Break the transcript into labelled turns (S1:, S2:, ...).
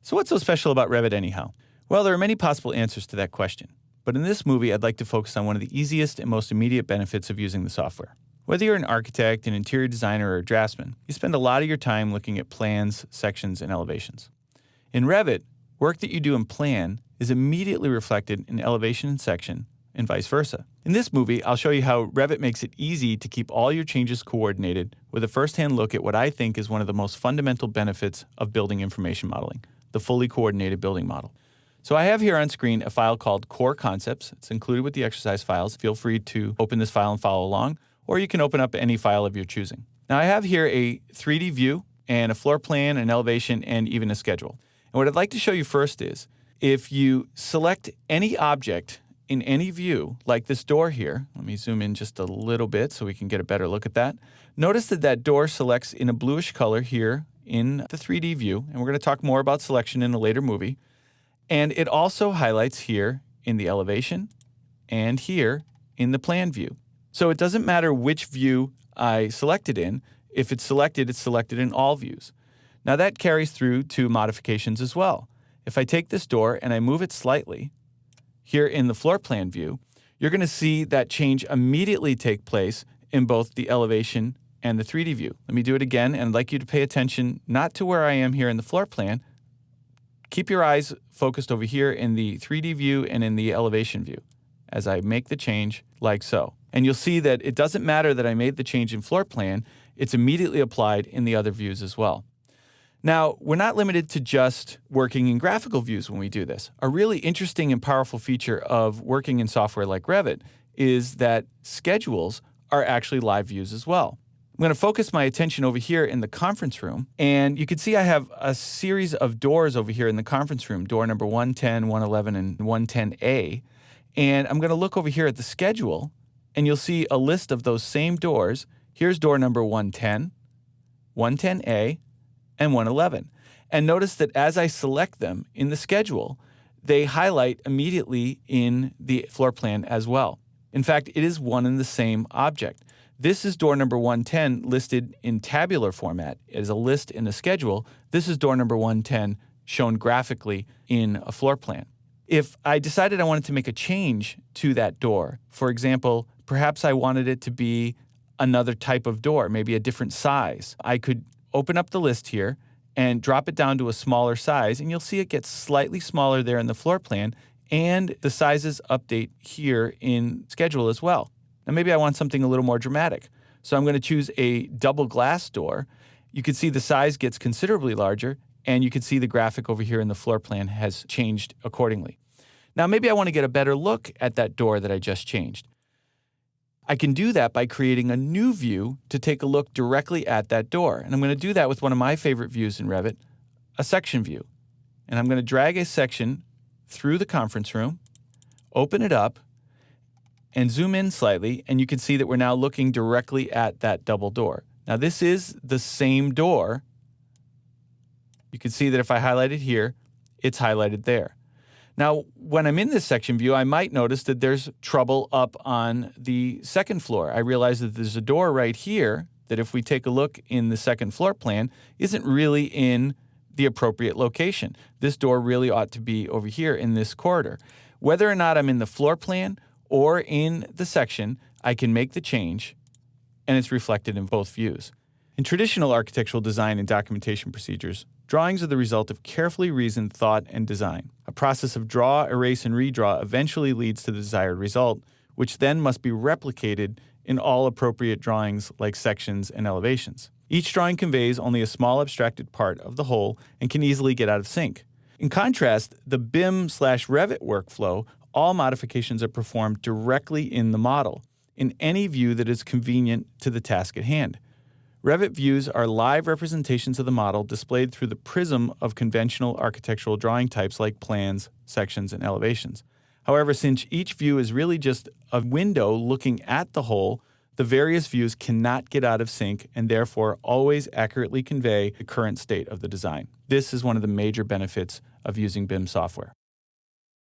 S1: So what's so special about Revit anyhow? Well, there are many possible answers to that question. But in this movie, I'd like to focus on one of the easiest and most immediate benefits of using the software. Whether you're an architect, an interior designer, or a draftsman, you spend a lot of your time looking at plans, sections, and elevations. In Revit, work that you do in plan is immediately reflected in elevation and section, and vice versa. In this movie, I'll show you how Revit makes it easy to keep all your changes coordinated with a first-hand look at what I think is one of the most fundamental benefits of building information modeling, the fully coordinated building model. So I have here on screen a file called coreconcepts. It's included with the exercise files. Feel free to open this file and follow along, or you can open up any file of your choosing. Now I have here a 3D view and a floor plan, an elevation, and even a schedule. And what I'd like to show you first is, if you select any object in any view, like this door here, let me zoom in just a little bit so we can get a better look at that. Notice that that door selects in a bluish color here in the 3D view, and we're going to talk more about selection in a later movie. And it also highlights here in the elevation and here in the plan view. So it doesn't matter which view I selected in. If it's selected in all views. Now that carries through to modifications as well. If I take this door and I move it slightly, here in the floor plan view, you're going to see that change immediately take place in both the elevation and the 3D view. Let me do it again, and I'd like you to pay attention not to where I am here in the floor plan. Keep your eyes focused over here in the 3D view and in the elevation view as I make the change like so. And you'll see that it doesn't matter that I made the change in floor plan, it's immediately applied in the other views as well. Now, we're not limited to just working in graphical views when we do this. A really interesting and powerful feature of working in software like Revit is that schedules are actually live views as well. I'm going to focus my attention over here in the conference room, and you can see I have a series of doors over here in the conference room, door number 110, 111, and 110A. And I'm going to look over here at the schedule, and you'll see a list of those same doors. Here's door number 110, 110A, and 111. And notice that as I select them in the schedule, they highlight immediately in the floor plan as well. In fact, it is one and the same object. This is door number 110 listed in tabular format as a list in a schedule. This is door number 110 shown graphically in a floor plan. If I decided I wanted to make a change to that door, for example, perhaps I wanted it to be another type of door, maybe a different size, I could open up the list here and drop it down to a smaller size, and you'll see it gets slightly smaller there in the floor plan, and the sizes update here in schedule as well. Now maybe I want something a little more dramatic. So I'm going to choose a double glass door. You can see the size gets considerably larger, and you can see the graphic over here in the floor plan has changed accordingly. Now maybe I want to get a better look at that door that I just changed. I can do that by creating a new view to take a look directly at that door. And I'm going to do that with one of my favorite views in Revit, a section view. And I'm going to drag a section through the conference room, open it up, and zoom in slightly, and you can see that we're now looking directly at that double door. Now this is the same door. You can see that if I highlight it here, it's highlighted there. Now, when I'm in this section view, I might notice that there's trouble up on the second floor. I realize that there's a door right here that if we take a look in the second floor plan, isn't really in the appropriate location. This door really ought to be over here in this corridor. Whether or not I'm in the floor plan or in the section, I can make the change, and it's reflected in both views. In traditional architectural design and documentation procedures, drawings are the result of carefully reasoned thought and design. A process of draw, erase, and redraw eventually leads to the desired result, which then must be replicated in all appropriate drawings like sections and elevations. Each drawing conveys only a small abstracted part of the whole and can easily get out of sync. In contrast, the BIM/Revit workflow, all modifications are performed directly in the model, in any view that is convenient to the task at hand. Revit views are live representations of the model displayed through the prism of conventional architectural drawing types like plans, sections, and elevations. However, since each view is really just a window looking at the whole, the various views cannot get out of sync and therefore always accurately convey the current state of the design. This is one of the major benefits of using BIM software.